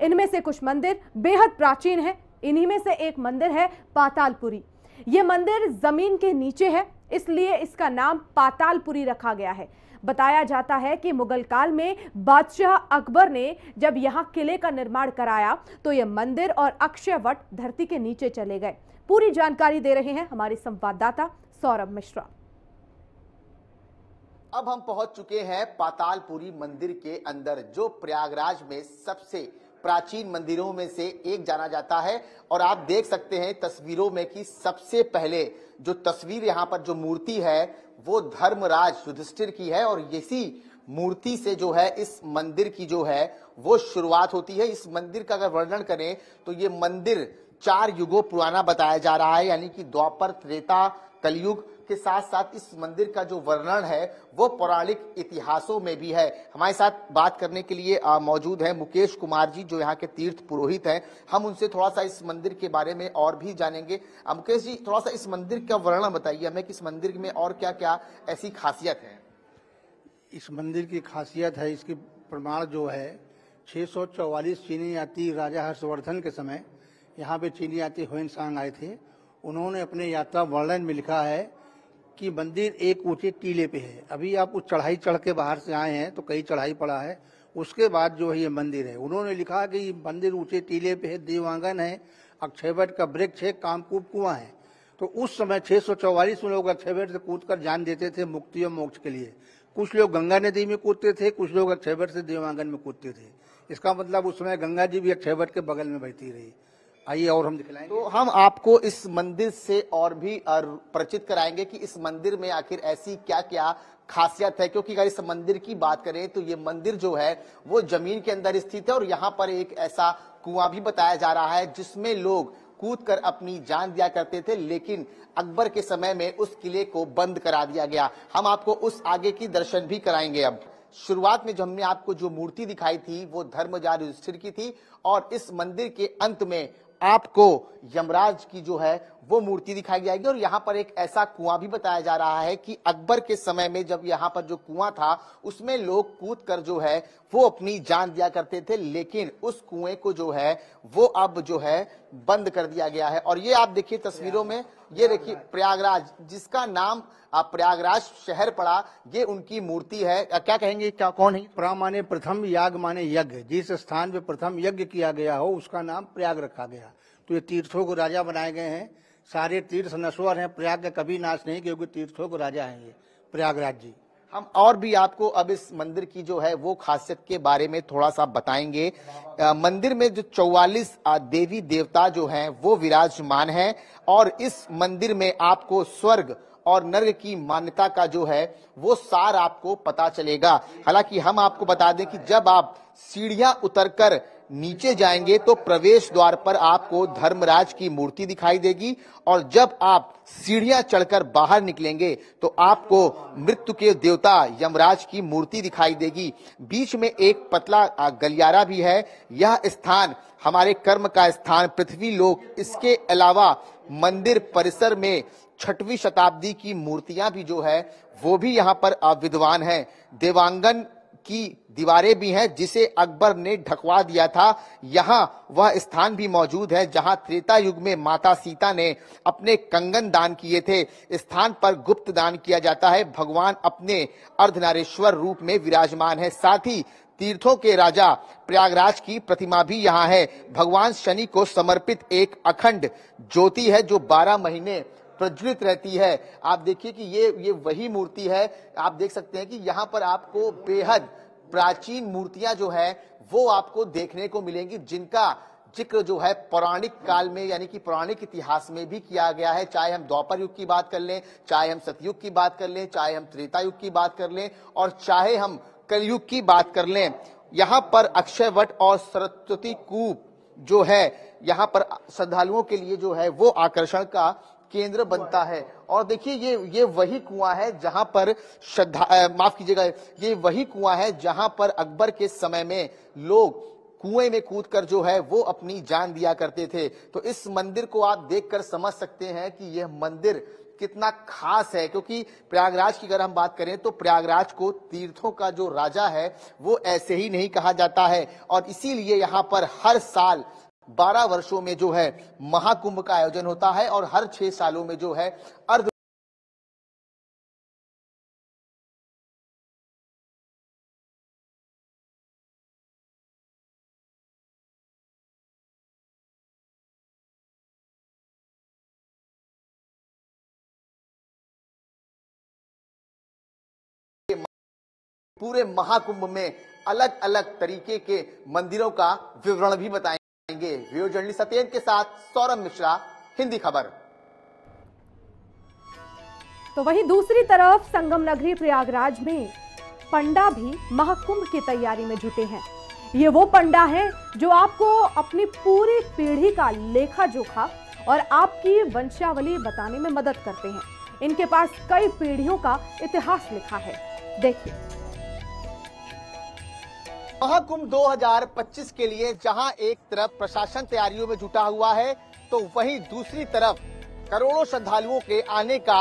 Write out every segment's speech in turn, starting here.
इनमें से कुछ मंदिर बेहद प्राचीन हैं। इन्हीं में से एक मंदिर है पातालपुरी। यह मंदिर जमीन के नीचे है, इसलिए इसका नाम पातालपुरी रखा गया है। बताया जाता है कि मुगल काल में बादशाह अकबर ने जब यहां किले का निर्माण कराया तो यह मंदिर और अक्षय वट धरती के नीचे चले गए। पूरी जानकारी दे रहे हैं हमारे संवाददाता सौरभ मिश्रा। अब हम पहुंच चुके हैं पातालपुरी मंदिर के अंदर, जो प्रयागराज में सबसे प्राचीन मंदिरों में से एक जाना जाता है। और आप देख सकते हैं तस्वीरों में कि सबसे पहले जो तस्वीर यहाँ पर जो मूर्ति है वो धर्मराज युधिष्ठिर की है, और इसी मूर्ति से जो है इस मंदिर की जो है वो शुरुआत होती है। इस मंदिर का अगर वर्णन करें तो ये मंदिर 4 युगों पुराना बताया जा रहा है, यानी कि द्वापर, त्रेता, कलयुग के साथ साथ इस मंदिर का जो वर्णन है वो पौराणिक इतिहासों में भी है। हमारे साथ बात करने के लिए मौजूद है मुकेश कुमार जी, जो यहाँ के तीर्थ पुरोहित हैं। हम उनसे थोड़ा सा इस मंदिर के बारे में और भी जानेंगे। मुकेश जी, थोड़ा सा इस मंदिर का वर्णन बताइए हमें कि इस मंदिर में और क्या क्या ऐसी खासियत है। इस मंदिर की खासियत है, इसकी प्रमाण जो है 644 चीनी यात्री राजा हर्षवर्धन के समय यहाँ पे चीनी यात्री ह्वेनसांग आए थे। उन्होंने अपने यात्रा वर्णन में लिखा है कि मंदिर एक ऊंचे टीले पे है। अभी आप उस चढ़ाई चढ़ के बाहर से आए हैं तो कई चढ़ाई पड़ा है, उसके बाद जो है ये मंदिर है। उन्होंने लिखा कि ये मंदिर ऊंचे टीले पे है, देवांगन है, अक्षयवट का वृक्ष है, कामकूप कुआं है। तो उस समय 644 में लोग अक्षयवट से कूद कर जान देते थे मुक्ति और मोक्ष के लिए। कुछ लोग गंगा नदी में कूदते थे, कुछ लोग अक्षयवट से देवांगन में कूदते थे। इसका मतलब उस समय गंगा जी भी अक्षयवट के बगल में बहती रही। आइए और हम दिखलाएंगे। तो हम आपको इस मंदिर से और भी परिचित कराएंगे कि इस मंदिर में आखिर ऐसी क्या क्या खासियत है, क्योंकि अगर इस मंदिर की बात करें तो ये मंदिर जो है वो जमीन के अंदर स्थित है, और यहाँ पर एक ऐसा कुआं भी बताया जा रहा है जिसमें लोग कूद कर अपनी जान दिया करते थे, लेकिन अकबर के समय में उस किले को बंद करा दिया गया। हम आपको उस आगे की दर्शन भी कराएंगे। अब शुरुआत में जो हमने आपको जो मूर्ति दिखाई थी वो धर्मराज युधिष्ठिर की थी, और इस मंदिर के अंत में आपको यमराज की जो है वो मूर्ति दिखाई जाएगी। और यहाँ पर एक ऐसा कुआं भी बताया जा रहा है कि अकबर के समय में जब यहाँ पर जो कुआं था उसमें लोग कूद कर जो है वो अपनी जान दिया करते थे, लेकिन उस कुएं को जो है वो अब जो है बंद कर दिया गया है। और ये आप देखिए तस्वीरों में, ये देखिए प्रयागराज, जिसका नाम प्रयागराज शहर पड़ा, ये उनकी मूर्ति है। क्या कहेंगे, क्या कौन है? प्रा माने प्रथम, याग माने यज्ञ। जिस स्थान पे प्रथम यज्ञ किया गया हो उसका नाम प्रयाग रखा गया। तो ये तीर्थों को राजा बनाए गए हैं। सारे तीर्थ नश्वर हैं, प्रयाग का कभी नाश नहीं, क्योंकि तीर्थों को राजा हैं ये प्रयागराज जी। हम और भी आपको अब इस मंदिर की जो है वो खासियत के बारे में थोड़ा सा बताएंगे। मंदिर में जो 44 देवी देवता जो हैं वो विराजमान हैं, और इस मंदिर में आपको स्वर्ग और नर्क की मान्यता का जो है वो सार आपको पता चलेगा। हालांकि हम आपको बता दें कि जब आप सीढ़ियां उतरकर नीचे जाएंगे तो प्रवेश द्वार पर आपको धर्मराज की मूर्ति दिखाई देगी, और जब आप सीढ़ियां चढ़कर बाहर निकलेंगे तो आपको मृत्यु के देवता यमराज की मूर्ति दिखाई देगी। बीच में एक पतला गलियारा भी है। यह स्थान हमारे कर्म का स्थान पृथ्वी लोक, इसके अलावा मंदिर परिसर में 6वीं शताब्दी की मूर्तियां भी जो है वो भी यहाँ पर विद्वान हैं। देवांगन की दीवारें भी हैं जिसे अकबर ने ढकवा दिया था। यहाँ वह स्थान भी मौजूद है जहाँ त्रेता युग में माता सीता ने अपने कंगन दान किए थे। स्थान पर गुप्त दान किया जाता है। भगवान अपने अर्धनारीश्वर रूप में विराजमान है। साथ ही तीर्थों के राजा प्रयागराज की प्रतिमा भी यहाँ है। भगवान शनि को समर्पित एक अखंड ज्योति है जो 12 महीने प्रज्वलित रहती है। आप देखिए कि ये वही मूर्ति है। आप देख सकते हैं कि यहाँ पर आपको बेहद प्राचीन मूर्तियां जो है वो आपको देखने को मिलेंगी, जिनका जिक्र जो है पौराणिक काल में यानी कि पौराणिक इतिहास में भी किया गया है। चाहे हम द्वापर युग की बात कर लें, चाहे हम सतयुग की बात कर लें, चाहे हम त्रेता युग की बात कर लें, और चाहे हम कलयुग की बात कर लें। यहाँ पर अक्षय वट और सरस्वती कूप जो है यहाँ पर श्रद्धालुओं के लिए जो है वो आकर्षण का केंद्र बनता है। और देखिए ये वही कुआं है जहां पर माफ कीजिएगा, ये वही कुआं है जहां पर अकबर के समय में लोग कुएं में कूदकर जो है वो अपनी जान दिया करते थे। तो इस मंदिर को आप देखकर समझ सकते हैं कि यह मंदिर कितना खास है, क्योंकि प्रयागराज की अगर हम बात करें तो प्रयागराज को तीर्थों का जो राजा है वो ऐसे ही नहीं कहा जाता है, और इसीलिए यहाँ पर हर साल 12 वर्षों में जो है महाकुंभ का आयोजन होता है, और हर 6 सालों में जो है अर्ध पूरे महाकुंभ में अलग अलग तरीके के मंदिरों का विवरण भी बताएंगे। वीडियो जर्नलिस्ट सत्येंद्र के साथ सौरभ मिश्रा, हिंदी खबर। तो वहीं दूसरी तरफ संगम नगरी प्रयागराज में पंडा भी महाकुंभ की तैयारी में जुटे हैं। ये वो पंडा हैं जो आपको अपनी पूरी पीढ़ी का लेखा जोखा और आपकी वंशावली बताने में मदद करते हैं। इनके पास कई पीढ़ियों का इतिहास लिखा है, देखिए। महाकुंभ 2025 के लिए जहां एक तरफ प्रशासन तैयारियों में जुटा हुआ है, तो वहीं दूसरी तरफ करोड़ों श्रद्धालुओं के आने का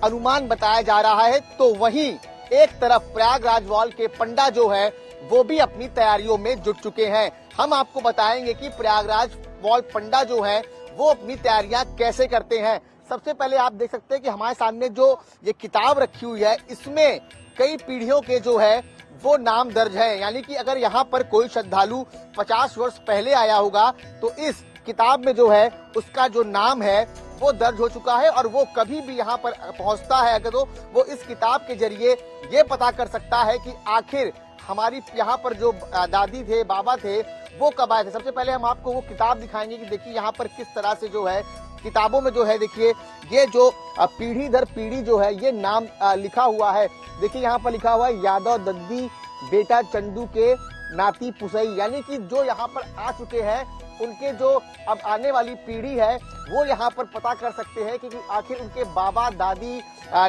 अनुमान बताया जा रहा है। तो वहीं एक तरफ प्रयागराज वॉल के पंडा जो है वो भी अपनी तैयारियों में जुट चुके हैं। हम आपको बताएंगे कि प्रयागराज वॉल पंडा जो है वो अपनी तैयारियां कैसे करते हैं। सबसे पहले आप देख सकते हैं कि हमारे सामने जो ये किताब रखी हुई है, इसमें कई पीढ़ियों के जो है वो नाम दर्ज है। यानी कि अगर यहाँ पर कोई श्रद्धालु 50 वर्ष पहले आया होगा तो इस किताब में जो है उसका जो नाम है वो दर्ज हो चुका है, और वो कभी भी यहाँ पर पहुँचता है अगर तो वो इस किताब के जरिए ये पता कर सकता है कि आखिर हमारी यहाँ पर जो दादी थे, बाबा थे, वो कब आए थे। सबसे पहले हम आपको वो किताब दिखाएंगे कि देखिए यहाँ पर किस तरह से जो है किताबों में जो है, देखिए ये जो पीढ़ी दर पीढ़ी जो है ये नाम लिखा हुआ है। देखिए यहाँ पर लिखा हुआ है यादव दद्दी बेटा चंदू के नाती पुसई, यानी कि जो यहाँ पर आ चुके हैं उनके जो अब आने वाली पीढ़ी है वो यहाँ पर पता कर सकते हैं कि आखिर उनके बाबा दादी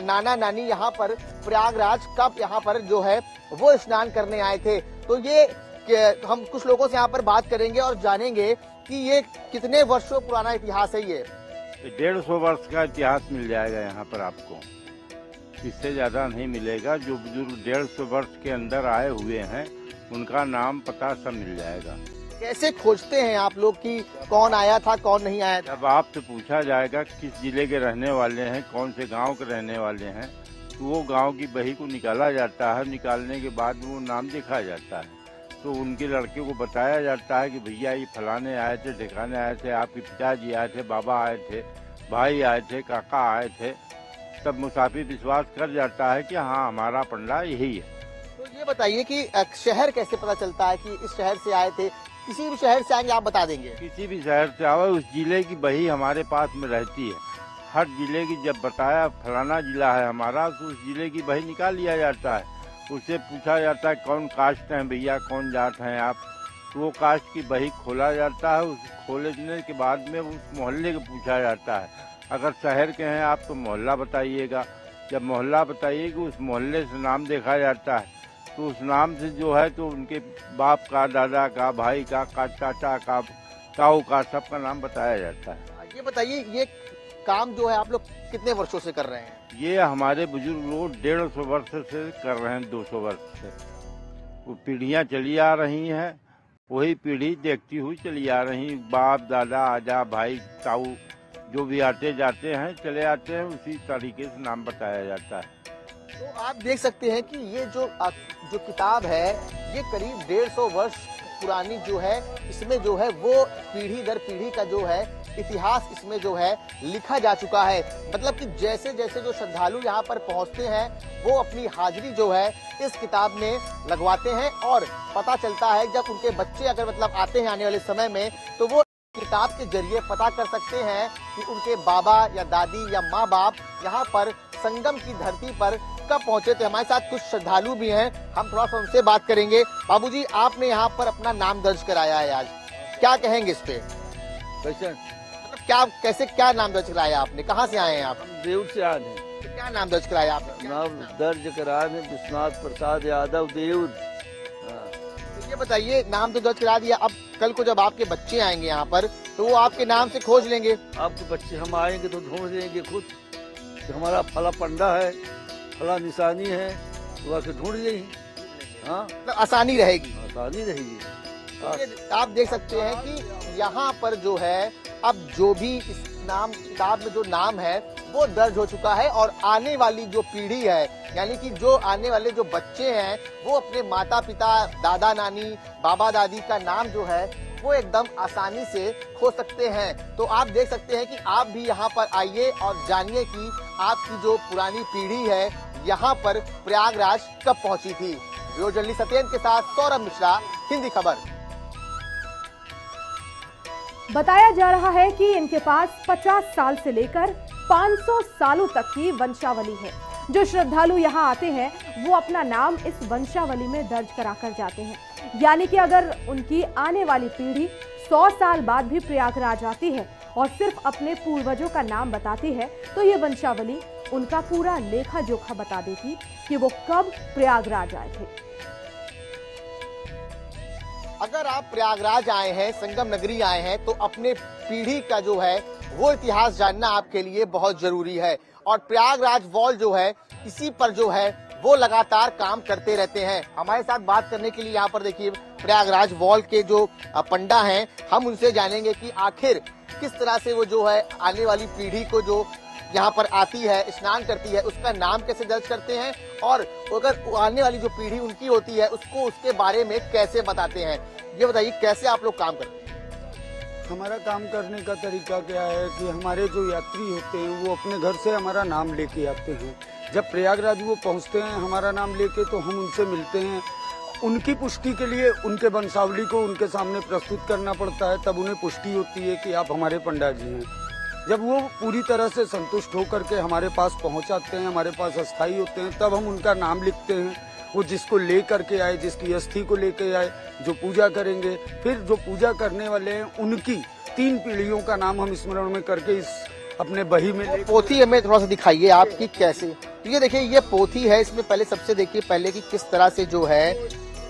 नाना नानी यहाँ पर प्रयागराज कब यहाँ पर जो है वो स्नान करने आए थे। तो ये हम कुछ लोगों से यहाँ पर बात करेंगे और जानेंगे कि ये कितने वर्षों पुराना इतिहास है। ये 150 वर्ष का इतिहास मिल जाएगा यहाँ पर आपको, इससे ज्यादा नहीं मिलेगा। जो बुजुर्ग 150 वर्ष के अंदर आए हुए हैं उनका नाम पता सब मिल जाएगा। कैसे खोजते हैं आप लोग कि कौन आया था कौन नहीं आया था? जब आपसे पूछा जाएगा किस जिले के रहने वाले हैं, कौन से गांव के रहने वाले हैं, तो वो गांव की बही को निकाला जाता है। निकालने के बाद वो नाम देखा जाता है, तो उनके लड़के को बताया जाता है कि भैया ये फलाने आए थे, ठिकाने आए थे, आपके पिताजी आए थे, बाबा आए थे, भाई आए थे, काका आए थे। तब मुसाफिर विश्वास कर जाता है कि हाँ हमारा पंडा यही है। तो ये बताइए कि शहर कैसे पता चलता है कि इस शहर से आए थे? किसी भी शहर से आएंगे आप बता देंगे? किसी भी शहर से आवे, उस जिले की बही हमारे पास में रहती है। हर जिले की जब बताया फलाना जिला है हमारा, तो उस जिले की बही निकाल लिया जाता है। उससे पूछा जाता है कौन कास्ट हैं भैया, कौन जात हैं आप, तो वो कास्ट की बही खोला जाता है। उस खोलने के बाद में उस मोहल्ले को पूछा जाता है, अगर शहर के हैं आप तो मोहल्ला बताइएगा। जब मोहल्ला बताइएगा उस मोहल्ले से नाम देखा जाता है, तो उस नाम से जो है तो उनके बाप का, दादा का, भाई का, चाचा का, ताऊ का, सबका नाम बताया जाता है। ये बताइए ये काम जो है आप लोग कितने वर्षों से कर रहे हैं? ये हमारे बुजुर्ग लोग 150 वर्ष से कर रहे हैं, 200 वर्ष से। वो पीढ़ियाँ चली आ रही हैं, वही पीढ़ी देखती हुई चली आ रही। बाप दादा आजा भाई ताऊ जो भी आते जाते हैं चले आते हैं, उसी तरीके से नाम बताया जाता है। तो आप देख सकते हैं कि ये जो किताब है ये करीब 150 वर्ष पुरानी जो है, इसमें जो है वो पीढ़ी दर पीढ़ी का जो है इतिहास इसमें जो है लिखा जा चुका है। मतलब कि जैसे जैसे जो श्रद्धालु यहाँ पर पहुँचते हैं वो अपनी हाजिरी जो है इस किताब में लगवाते हैं, और पता चलता है जब उनके बच्चे अगर मतलब आते हैं आने वाले समय में, तो वो किताब के जरिए पता कर सकते हैं कि उनके बाबा या दादी या माँ बाप यहाँ पर संगम की धरती पर कब पहुंचे थे। हमारे साथ कुछ श्रद्धालु भी हैं, हम थोड़ा सा उनसे बात करेंगे। बाबूजी, आपने यहाँ पर अपना नाम दर्ज कराया है आज, क्या कहेंगे इस पे? कैसे मतलब क्या नाम दर्ज कराया आपने? कहाँ से आए हैं आप? देव से आए हैं। तो क्या नाम दर्ज कराया आपने? नाम दर्ज कराया है विश्वनाथ प्रसाद यादव देव। तो ये ये बताइए, नाम तो दर्ज करा दिया, अब कल को जब आपके बच्चे आएंगे यहाँ पर तो वो आपके नाम से खोज लेंगे? आपके बच्चे हम आएंगे तो ढूंढ लेंगे खुद कि हमारा फला पंडा है, फला निशानी है, तो आके ढूंढ लेंगे। हाँ, मतलब आसानी रहेगी। आसानी रहेगी। आप देख सकते हैं कि यहाँ पर जो है अब जो भी इस नाम किताब में जो नाम है वो दर्ज हो चुका है, और आने वाली जो पीढ़ी है, यानी कि जो आने वाले जो बच्चे हैं वो अपने माता पिता, दादा नानी, बाबा दादी का नाम जो है वो एकदम आसानी से खोज सकते हैं। तो आप देख सकते हैं कि आप भी यहाँ पर आइए और जानिए कि आपकी जो पुरानी पीढ़ी है यहाँ पर प्रयागराज कब पहुंची थी। वीडियो जर्नलिस्ट सत्येंद्र के साथ सौरभ मिश्रा, हिंदी खबर। बताया जा रहा है कि इनके पास 50 साल से लेकर 500 सालों तक की वंशावली है। जो श्रद्धालु यहाँ आते हैं वो अपना नाम इस वंशावली में दर्ज कराकर जाते हैं, यानी कि अगर उनकी आने वाली पीढ़ी 100 साल बाद भी प्रयागराज आती है और सिर्फ अपने पूर्वजों का नाम बताती है तो ये वंशावली उनका पूरा लेखा जोखा बता देगी कि वो कब प्रयागराज आए थे। अगर आप प्रयागराज आए हैं, संगम नगरी आए हैं, तो अपने पीढ़ी का जो है वो इतिहास जानना आपके लिए बहुत जरूरी है। और प्रयागराज वॉल जो है इसी पर जो है वो लगातार काम करते रहते हैं। हमारे साथ बात करने के लिए यहाँ पर देखिए प्रयागराज वॉल के जो पंडा हैं, हम उनसे जानेंगे कि आखिर किस तरह से वो जो है आने वाली पीढ़ी को जो यहाँ पर आती है, स्नान करती है, उसका नाम कैसे दर्ज करते हैं, और अगर आने वाली जो पीढ़ी उनकी होती है उसको उसके बारे में कैसे बताते हैं। ये बताइए कैसे आप लोग काम करते हैं? हमारा काम करने का तरीका क्या है कि हमारे जो यात्री होते हैं वो अपने घर से हमारा नाम लेके आते हैं। जब प्रयागराज वो पहुंचते हैं हमारा नाम लेके, तो हम उनसे मिलते हैं। उनकी पुष्टि के लिए उनके वंशावली को उनके सामने प्रस्तुत करना पड़ता है, तब उन्हें पुष्टि होती है कि आप हमारे पंडा जी हैं। जब वो पूरी तरह से संतुष्ट होकर के हमारे पास पहुंच आते हैं, हमारे पास अस्थायी होते हैं, तब हम उनका नाम लिखते हैं। वो जिसको ले करके आए, जिसकी अस्थि को लेके आए, जो पूजा करेंगे, फिर जो पूजा करने वाले हैं उनकी 3 पीढ़ियों का नाम हम स्मरण में करके इस अपने बही में। पोथी हमें थोड़ा सा दिखाइए आपकी कैसे। तो ये देखिए ये पोथी है, इसमें पहले सबसे देखिए पहले कि किस तरह से जो है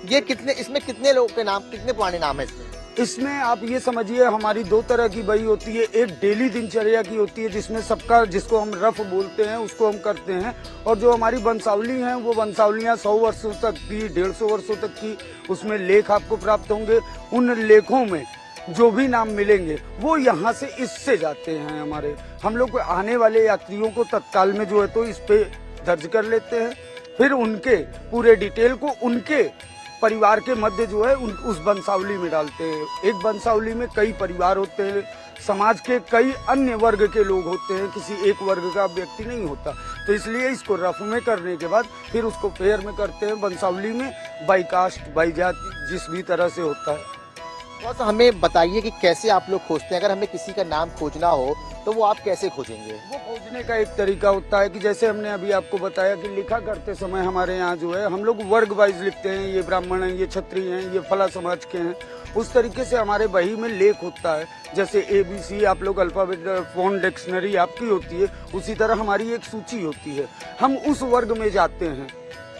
ये कितने, इसमें कितने लोगों के नाम, कितने पुराने नाम है इसमें? इसमें आप ये समझिए हमारी 2 तरह की बही होती है। एक डेली दिनचर्या की होती है जिसमें सबका, जिसको हम रफ बोलते हैं, उसको हम करते हैं। और जो हमारी वंशावली हैं वो वंशावलियाँ 100 वर्षों तक की, 150 वर्षों तक की, उसमें लेख आपको प्राप्त होंगे। उन लेखों में जो भी नाम मिलेंगे वो यहाँ से इससे जाते हैं हमारे। हम लोग आने वाले यात्रियों को तत्काल में जो है तो इस पे दर्ज कर लेते हैं। फिर उनके पूरे डिटेल को उनके परिवार के मध्य जो है उस वंशावली में डालते हैं। एक वंशावली में कई परिवार होते हैं, समाज के कई अन्य वर्ग के लोग होते हैं, किसी एक वर्ग का व्यक्ति नहीं होता। तो इसलिए इसको रफ में करने के बाद फिर उसको फेयर में करते हैं वंशावली में, बाई कास्ट, बाई जाति, जिस भी तरह से होता है। बस हमें बताइए कि कैसे आप लोग खोजते हैं। अगर हमें किसी का नाम खोजना हो तो वो आप कैसे खोजेंगे? वो खोजने का एक तरीका होता है कि जैसे हमने अभी आपको बताया कि लिखा करते समय हमारे यहाँ जो है हम लोग वर्ग वाइज लिखते हैं, ये ब्राह्मण हैं, ये क्षत्रिय हैं, ये फला समाज के हैं। उस तरीके से हमारे बही में लेख होता है। जैसे ABC आप लोग अल्फाबेट फोन डिक्शनरी आपकी होती है, उसी तरह हमारी एक सूची होती है। हम उस वर्ग में जाते हैं।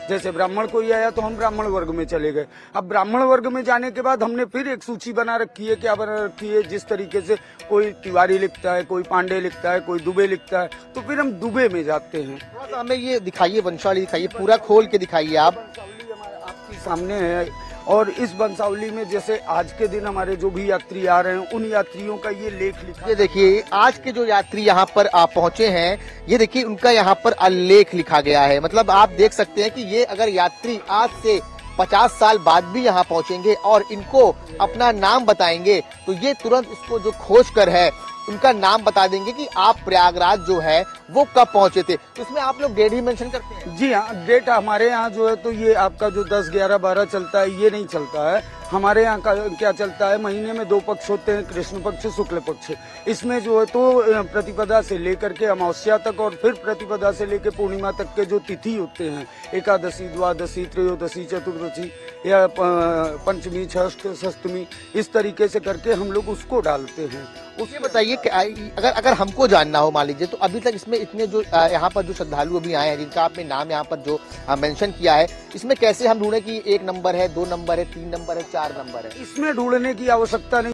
जैसे ब्राह्मण कोई आया तो हम ब्राह्मण वर्ग में चले गए। अब ब्राह्मण वर्ग में जाने के बाद हमने फिर एक सूची बना रखी है। क्या बना रखी है? जिस तरीके से कोई तिवारी लिखता है, कोई पांडे लिखता है, कोई दुबे लिखता है, तो फिर हम दुबे में जाते हैं। थोड़ा सा हमें ये दिखाइए, वंशावली दिखाइए, पूरा खोल के दिखाइए आप। वंशावली आपके सामने है। और इस वंशावली में जैसे आज के दिन हमारे जो भी यात्री आ रहे हैं उन यात्रियों का ये लेख लिखा। ये देखिए आज के जो यात्री यहाँ पर पहुंचे हैं, ये देखिए उनका यहाँ पर आलेख लिखा गया है। मतलब आप देख सकते हैं कि ये अगर यात्री आज से 50 साल बाद भी यहाँ पहुंचेंगे और इनको अपना नाम बताएंगे तो ये तुरंत इसको जो खोज कर है उनका नाम बता देंगे कि आप प्रयागराज जो है वो कब पहुंचे थे। तो उसमें आप लोग डेट ही मेंशन करते हैं? जी हाँ, डेट हमारे यहाँ जो है तो ये आपका जो 10, 11, 12 चलता है, ये नहीं चलता है। हमारे यहाँ का क्या चलता है, महीने में 2 पक्ष होते हैं, कृष्ण पक्ष, शुक्ल पक्ष। इसमें जो है तो प्रतिपदा से लेकर के अमावस्या तक और फिर प्रतिपदा से लेकर पूर्णिमा तक के जो तिथि होते हैं, एकादशी, द्वादशी, त्रयोदशी, चतुर्दशी या पंचमी, षष्ठ, सप्तमी, इस तरीके से करके हम लोग उसको डालते हैं। उसमें बताइए अगर हमको जानना हो, मान लीजिए तो अभी तक इसमें इतने जो यहाँ पर जो श्रद्धालु अभी आए हैं जिनका आपने नाम यहाँ पर जो मेंशन किया है, इसमें कैसे हम ढूंढे कि 1 नंबर है, 2 नंबर है, 3 नंबर है, 4 नंबर है। इसमें ढूंढने की आवश्यकता नहीं।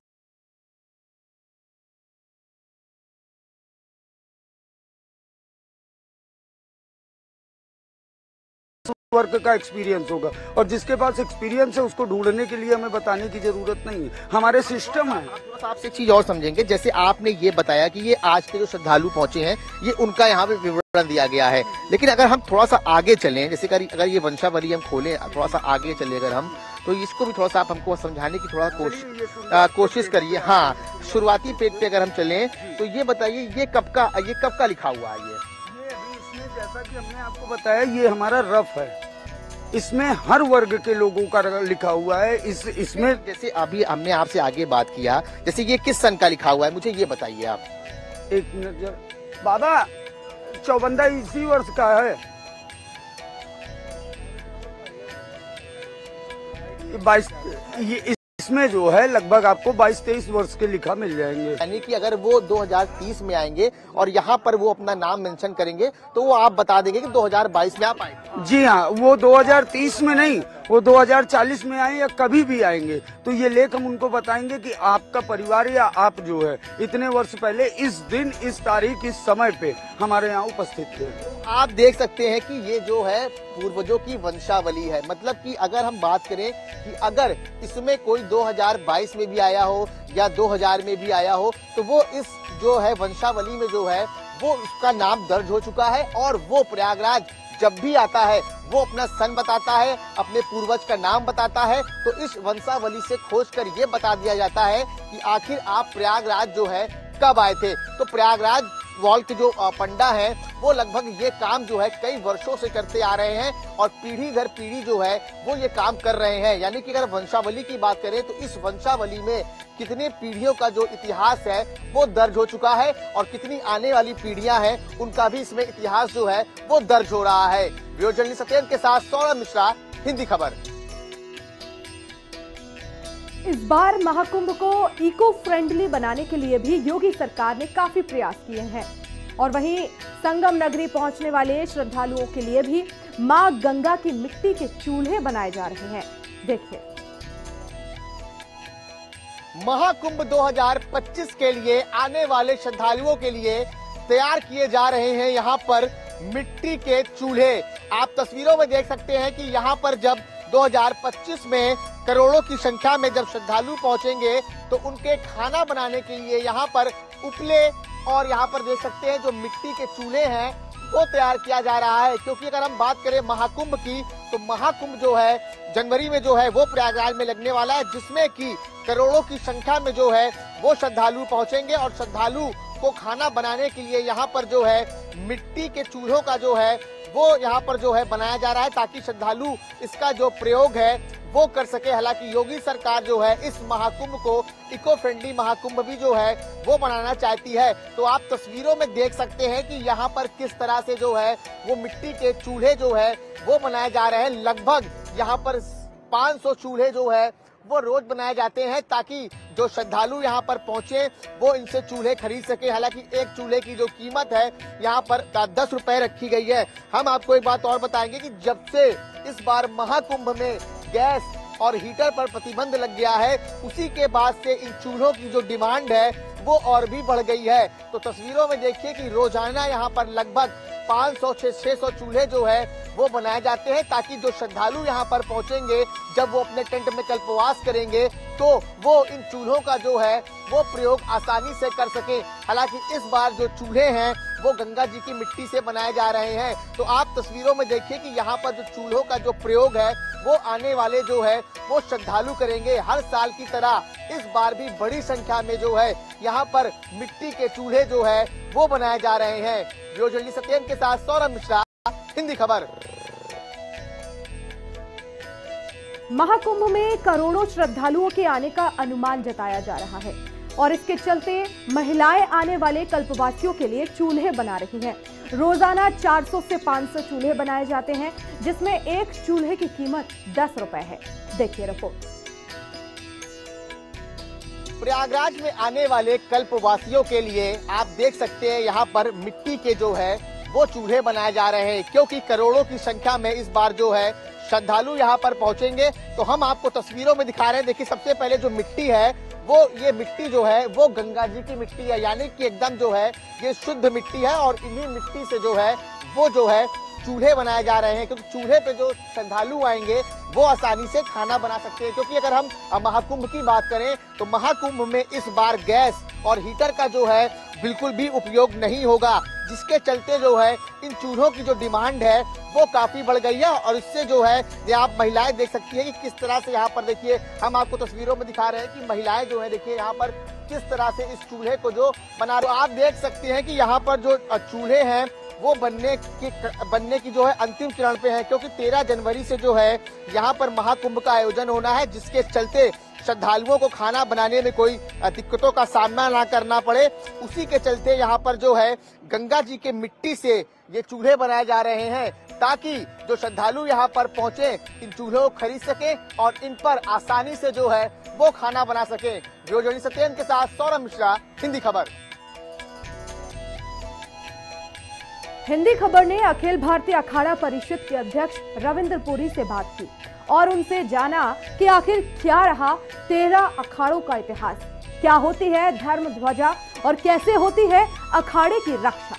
वर्क का एक्सपीरियंस होगा, और जिसके पास एक्सपीरियंस है उसको ढूंढने के लिए हमें बताने की जरूरत नहीं है, हमारे सिस्टम है। आपसे एक चीज और समझेंगे, जैसे आपने ये बताया कि ये आज के जो श्रद्धालु पहुंचे हैं ये उनका यहाँ पे विवरण दिया गया है, लेकिन अगर हम थोड़ा सा आगे चलें, जैसे अगर ये वंशावली हम खोलें, थोड़ा सा आगे चले अगर हम, तो इसको भी थोड़ा सा आप हमको समझाने की थोड़ा कोशिश करिए। हाँ, शुरुआती पेज पे अगर हम चलें तो ये बताइए ये कब का लिखा हुआ है? ये जैसा कि हमने आपको बताया, ये हमारा रफ है, इसमें हर वर्ग के लोगों का लिखा हुआ है। इसमें जैसे अभी हमने आपसे आगे बात किया, जैसे ये किस सन का लिखा हुआ है, मुझे ये बताइए आप। एक मिनट बाबा, चौबंदा इसी वर्ष का है, 22, ये इसमें जो है लगभग आपको 22-23 वर्ष के लिखा मिल जाएंगे। यानी कि अगर वो 2030 में आएंगे और यहाँ पर वो अपना नाम मेंशन करेंगे तो वो आप बता देंगे कि 2022 में आप आएंगे। जी हाँ, वो 2030 में नहीं, वो 2040 में आए या कभी भी आएंगे, तो ये लेख हम उनको बताएंगे कि आपका परिवार या आप जो है इतने वर्ष पहले इस दिन, इस तारीख, इस समय पे हमारे यहाँ उपस्थित थे। आप देख सकते हैं कि ये जो है पूर्वजों की वंशावली है, मतलब कि अगर हम बात करें कि अगर इसमें कोई 2022 में भी आया हो या 2000 में भी आया हो, तो वो इस जो है वंशावली में जो है वो उसका नाम दर्ज हो चुका है, और वो प्रयागराज जब भी आता है वो अपना सन बताता है, अपने पूर्वज का नाम बताता है। तो इस वंशावली से खोजकर ये बता दिया जाता है कि आखिर आप प्रयागराज जो है कब आए थे। तो प्रयागराज वॉल के जो पंडा है वो लगभग ये काम जो है कई वर्षों से करते आ रहे हैं, और पीढ़ी दर पीढ़ी जो है वो ये काम कर रहे हैं। यानी कि अगर वंशावली की बात करें तो इस वंशावली में कितने पीढ़ियों का जो इतिहास है वो दर्ज हो चुका है, और कितनी आने वाली पीढ़ियां हैं उनका भी इसमें इतिहास जो है वो दर्ज हो रहा है। वीडियो जर्नलिस्ट सत्येंद्र के साथ सौरभ मिश्रा, हिंदी खबर। इस बार महाकुंभ को इको फ्रेंडली बनाने के लिए भी योगी सरकार ने काफी प्रयास किए हैं, और वहीं संगम नगरी पहुंचने वाले श्रद्धालुओं के लिए भी मां गंगा की मिट्टी के चूल्हे बनाए जा रहे हैं। देखिए, महाकुंभ 2025 के लिए आने वाले श्रद्धालुओं के लिए तैयार किए जा रहे हैं यहाँ पर मिट्टी के चूल्हे। आप तस्वीरों में देख सकते हैं कि यहाँ पर जब 2025 में करोड़ों की संख्या में जब श्रद्धालु पहुंचेंगे तो उनके खाना बनाने के लिए यहाँ पर उपले और यहाँ पर देख सकते हैं जो मिट्टी के चूल्हे हैं वो तैयार किया जा रहा है। क्योंकि अगर हम बात करें महाकुंभ की, तो महाकुंभ जो है जनवरी में जो है वो प्रयागराज में लगने वाला है, जिसमें कि करोड़ों की संख्या में जो है वो श्रद्धालु पहुंचेंगे, और श्रद्धालु को खाना बनाने के लिए यहाँ पर जो है मिट्टी के चूल्हों का जो है वो यहाँ पर जो है बनाया जा रहा है, ताकि श्रद्धालु इसका जो प्रयोग है वो कर सके। हालांकि योगी सरकार जो है इस महाकुंभ को इको फ्रेंडली महाकुंभ भी जो है वो बनाना चाहती है। तो आप तस्वीरों में देख सकते हैं कि यहाँ पर किस तरह से जो है वो मिट्टी के चूल्हे जो है वो बनाए जा रहे हैं। लगभग यहाँ पर 500 चूल्हे जो है वो रोज बनाए जाते हैं, ताकि जो श्रद्धालु यहाँ पर पहुंचे वो इनसे चूल्हे खरीद सके। हालांकि एक चूल्हे की जो कीमत है यहाँ पर 10 रुपए रखी गई है। हम आपको एक बात और बताएंगे कि जब से इस बार महाकुंभ में गैस और हीटर पर प्रतिबंध लग गया है, उसी के बाद से इन चूल्हों की जो डिमांड है वो और भी बढ़ गई है। तो तस्वीरों में देखिए कि रोजाना यहाँ पर लगभग 500-600 चूल्हे जो है वो बनाए जाते हैं, ताकि जो श्रद्धालु यहाँ पर पहुंचेंगे जब वो अपने टेंट में कल्पवास करेंगे तो वो इन चूल्हों का जो है वो प्रयोग आसानी से कर सके। हालांकि इस बार जो चूल्हे हैं वो गंगा जी की मिट्टी से बनाए जा रहे हैं। तो आप तस्वीरों में देखिए कि यहाँ पर जो चूल्हों का जो प्रयोग है वो आने वाले जो है वो श्रद्धालु करेंगे। हर साल की तरह इस बार भी बड़ी संख्या में जो है यहाँ पर मिट्टी के चूल्हे जो है वो बनाए जा रहे हैं। वीडियो जर्नलिस्ट सत्येंद्र के साथ सौरभ मिश्रा, हिंदी खबर। महाकुंभ में करोड़ों श्रद्धालुओं के आने का अनुमान जताया जा रहा है, और इसके चलते महिलाएं आने वाले कल्पवासियों के लिए चूल्हे बना रही हैं। रोजाना 400 से 500 चूल्हे बनाए जाते हैं, जिसमें एक चूल्हे की कीमत 10 रुपए है। देखिए रिपोर्ट। प्रयागराज में आने वाले कल्पवासियों के लिए आप देख सकते हैं यहाँ पर मिट्टी के जो है वो चूल्हे बनाए जा रहे हैं, क्योंकि करोड़ों की संख्या में इस बार जो है श्रद्धालु यहाँ पर पहुंचेंगे तो हम आपको तस्वीरों में दिखा रहे हैं। देखिए सबसे पहले जो मिट्टी है वो ये मिट्टी जो है वो गंगा जी की मिट्टी है, यानी कि एकदम जो है ये शुद्ध मिट्टी है और इन्हीं मिट्टी से जो है वो जो है चूल्हे बनाए जा रहे हैं, क्योंकि चूल्हे पे जो श्रद्धालु आएंगे वो आसानी से खाना बना सकते हैं। क्योंकि अगर हम महाकुंभ की बात करें तो महाकुंभ में इस बार गैस और हीटर का जो है बिल्कुल भी उपयोग नहीं होगा, जिसके चलते जो है इन चूल्हों की जो डिमांड है वो काफी बढ़ गई है। और इससे जो है ये आप महिलाएं देख सकती हैं कि किस तरह से यहाँ पर देखिए हम आपको तस्वीरों में दिखा रहे हैं कि महिलाएं जो है देखिए यहाँ पर किस तरह से इस चूल्हे को जो बना रहे। आप देख सकते हैं कि यहाँ पर जो चूल्हे हैं वो बनने की जो है अंतिम चरण पे है, क्योंकि 13 जनवरी से जो है यहाँ पर महाकुंभ का आयोजन होना है, जिसके चलते श्रद्धालुओं को खाना बनाने में कोई दिक्कतों का सामना ना करना पड़े। उसी के चलते यहाँ पर जो है गंगा जी के मिट्टी से ये चूल्हे बनाए जा रहे हैं, ताकि जो श्रद्धालु यहाँ पर पहुंचे इन चूल्हों को खरीद सके और इन पर आसानी से जो है वो खाना बना सके। जो सत्येंद्र के साथ सौरभ मिश्रा, हिंदी खबर। हिंदी खबर ने अखिल भारतीय अखाड़ा परिषद के अध्यक्ष रविंद्र पुरी से बात की और उनसे जाना कि आखिर क्या रहा 13 अखाड़ों का इतिहास, क्या होती है धर्म ध्वजा और कैसे होती है अखाड़े की रक्षा।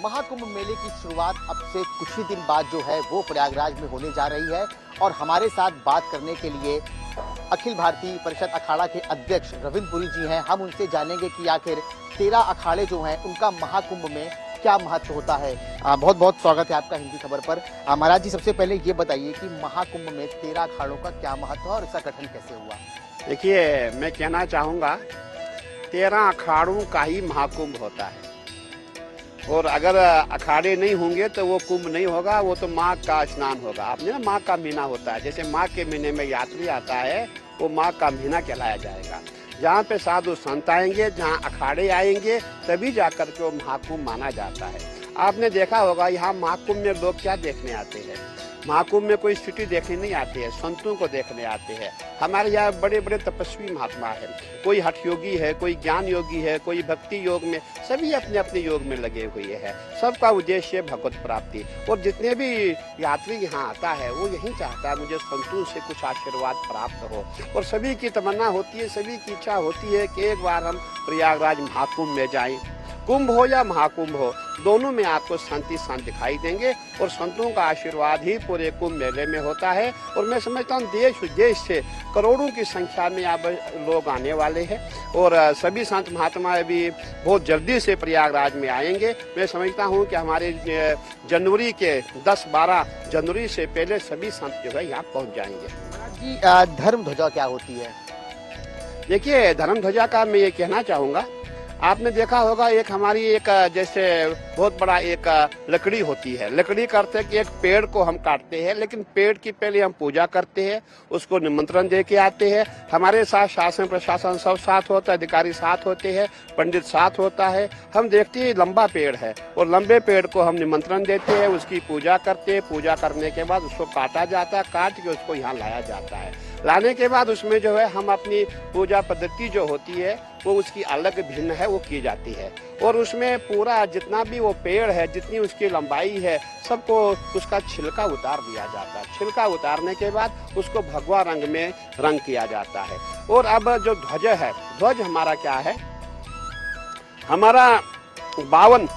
महाकुंभ मेले की शुरुआत अब से कुछ ही दिन बाद जो है वो प्रयागराज में होने जा रही है और हमारे साथ बात करने के लिए अखिल भारतीय परिषद अखाड़ा के अध्यक्छ रविंद्र पुरी जी हैं। हम उनसे जानेंगे कि आखिर 13 अखाड़े जो हैं उनका महाकुंभ में क्या महत्व होता है। बहुत बहुत स्वागत है आपका हिंदी खबर पर। महाराज जी, सबसे पहले ये बताइए कि महाकुंभ में 13 अखाड़ों का क्या महत्व है और इसका गठन कैसे हुआ। देखिए, मैं कहना चाहूँगा 13 अखाड़ों का ही महाकुंभ होता है और अगर अखाड़े नहीं होंगे तो वो कुंभ नहीं होगा, वो तो माघ का स्नान होगा। आपने ना माघ का महीना होता है, जैसे माघ के महीने में यात्री आता है वो माघ का महीना कहलाया जाएगा। जहाँ पे साधु संत आएंगे, जहाँ अखाड़े आएंगे, तभी जाकर के वो महाकुंभ माना जाता है। आपने देखा होगा यहाँ महाकुंभ में लोग क्या देखने आते हैं। महाकुंभ में कोई सिटी देखने नहीं आते हैं, संतों को देखने आते हैं। हमारे यहाँ बड़े बड़े तपस्वी महात्मा है, कोई हठ योगी है, कोई ज्ञान योगी है, कोई भक्ति योग में, सभी अपने अपने योग में लगे हुए हैं। सबका उद्देश्य भगवत प्राप्ति। और जितने भी यात्री यहाँ आता है वो यही चाहता है मुझे संतों से कुछ आशीर्वाद प्राप्त हो। और सभी की तमन्ना होती है, सभी की इच्छा होती है कि एक बार हम प्रयागराज महाकुंभ में जाएं। कुंभ हो या महाकुंभ हो, दोनों में आपको शांति शांत दिखाई देंगे और संतों का आशीर्वाद ही पूरे कुंभ मेले में होता है। और मैं समझता हूँ देश विदेश से करोड़ों की संख्या में यहाँ लोग आने वाले हैं और सभी संत महात्मा भी बहुत जल्दी से प्रयागराज में आएंगे। मैं समझता हूँ कि हमारे जनवरी के 10-12 जनवरी से पहले सभी संत जो है यहाँ पहुँच जाएंगे। जी, धर्म ध्वजा क्या होती है। देखिए, धर्म ध्वजा का मैं ये कहना चाहूँगा, आपने देखा होगा एक हमारी एक जैसे बहुत बड़ा एक लकड़ी होती है। लकड़ी करते हैं कि एक पेड़ को हम काटते हैं, लेकिन पेड़ की पहले हम पूजा करते हैं, उसको निमंत्रण दे के आते हैं। हमारे साथ शासन प्रशासन सब साथ होता है, अधिकारी साथ होते हैं, पंडित साथ होता है। हम देखते हैं लंबा पेड़ है और लंबे पेड़ को हम निमंत्रण देते हैं, उसकी पूजा करते हैं। पूजा करने के बाद उसको काटा जाता है, काट के उसको यहाँ लाया जाता है। लाने के बाद उसमें जो है हम अपनी पूजा पद्धति जो होती है वो उसकी अलग भिन्न है, वो की जाती है। और उसमें पूरा जितना भी वो पेड़ है, जितनी उसकी लंबाई है, सबको उसका छिलका उतार दिया जाता है। छिलका उतारने के बाद उसको भगवा रंग में रंग किया जाता है। और अब जो ध्वज है, ध्वज हमारा क्या है, हमारा 52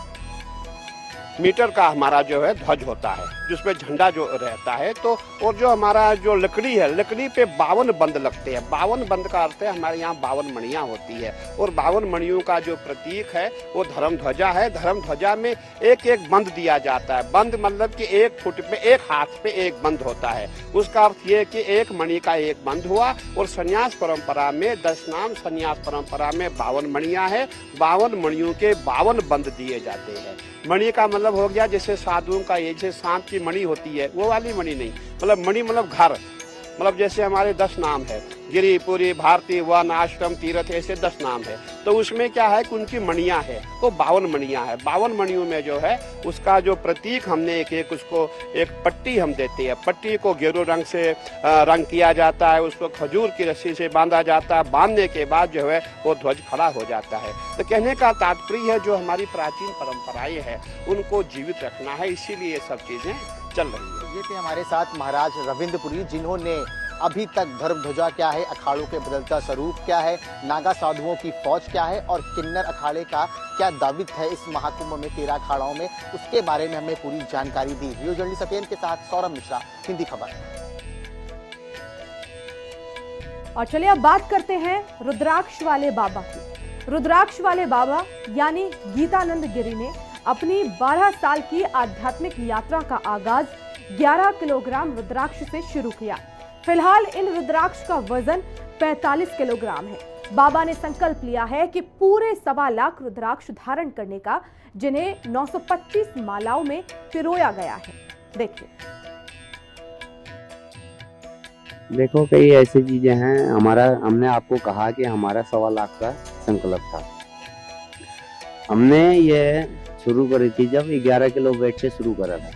मीटर का हमारा जो है ध्वज होता है, जिसपे झंडा जो रहता है। तो और जो हमारा जो लकड़ी है, लकड़ी पे 52 बंद लगते हैं। 52 बंद का अर्थ है हमारे यहाँ 52 मणियाँ होती है और 52 मणियों का जो प्रतीक है वो धर्म ध्वजा है। धर्म ध्वजा में एक एक बंद दिया जाता है। बंद मतलब कि 1 फुट पे, एक हाथ पे एक बंद होता है। उसका अर्थ ये कि एक मणि का एक बंद हुआ। और संन्यास परंपरा में, 10 नाम संन्यास परंपरा में 52 मणियाँ है। 52 मणियों के 52 बंद दिए जाते हैं। मणि का मतलब हो गया जैसे साधुओं का ये जैसे सांप की मणि होती है, वो वाली मणि नहीं, मतलब मणि मतलब घर। मतलब जैसे हमारे 10 नाम है, गिरी, पुरी, भारती, वन, आश्रम, तीर्थ, ऐसे 10 नाम है। तो उसमें क्या है कि उनकी मणियां है, तो 52 मणियां है। 52 मणियों में जो है उसका जो प्रतीक हमने एक उसको एक पट्टी हम देते हैं। पट्टी को गेरू रंग से रंग किया जाता है, उसको खजूर की रस्सी से बांधा जाता है। बांधने के बाद जो है वो ध्वज खड़ा हो जाता है। तो कहने का तात्पर्य है जो हमारी प्राचीन परंपराएं हैं उनको जीवित रखना है, इसीलिए ये सब चीजें चल रही है। ये थे हमारे साथ महाराज रविंद्रपुरी, जिन्होंने अभी तक धर्म ध्वजा क्या है, अखाड़ों के बदलता स्वरूप क्या है, नागा साधुओं की फौज क्या है और किन्नर अखाड़े का क्या दावित है इस महाकुंभ में 13 अखाड़ों में, उसके बारे में हमें पूरी जानकारी दी। वीडियो जर्नलिस्ट सत्येन के साथ सौरभ मिश्रा, हिंदी खबर। और चलिए अब बात करते हैं रुद्राक्ष वाले बाबा की। रुद्राक्ष वाले बाबा यानी गीतानंद गिरी ने अपनी 12 साल की आध्यात्मिक यात्रा का आगाज 11 किलोग्राम रुद्राक्ष से शुरू किया। फिलहाल इन रुद्राक्ष का वजन 45 किलोग्राम है। बाबा ने संकल्प लिया है कि पूरे 1.25 लाख रुद्राक्ष धारण करने का, जिन्हें 925 मालाओं में पिरोया गया है। देखिए। देखो कई ऐसी चीजें हैं, हमने आपको कहा कि हमारा 1.25 लाख का संकल्प था। हमने ये शुरू करी थी जब 11 किलो वेट से शुरू करा था।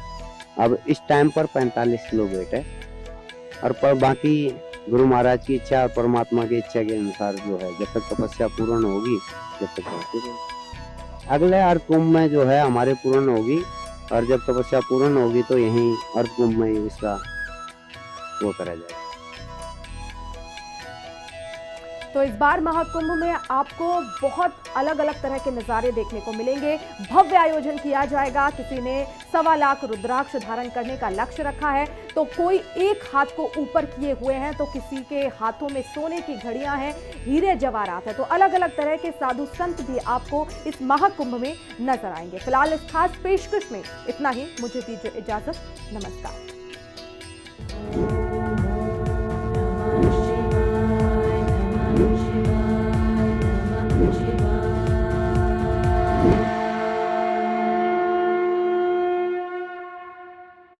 अब इस टाइम पर 45 किलो वेट है और पर बाकी गुरु महाराज की इच्छा और परमात्मा की इच्छा के अनुसार जो है जब तक तपस्या पूर्ण होगी जब तक अगले अर्थ कुंभ में जो है हमारे पूर्ण होगी, और जब तपस्या पूर्ण होगी तो यहीं अर्थ कुंभ में इसका वो करा जाएगा। तो इस बार महाकुंभ में आपको बहुत अलग अलग तरह के नज़ारे देखने को मिलेंगे। भव्य आयोजन किया जाएगा। किसी ने 1.25 लाख रुद्राक्ष धारण करने का लक्ष्य रखा है, तो कोई एक हाथ को ऊपर किए हुए हैं, तो किसी के हाथों में सोने की घड़ियां हैं, हीरे जवाहरात है। तो अलग अलग तरह के साधु संत भी आपको इस महाकुंभ में नजर आएंगे। फिलहाल इस खास पेशकश में इतना ही। मुझे दीजिए इजाजत। नमस्कार।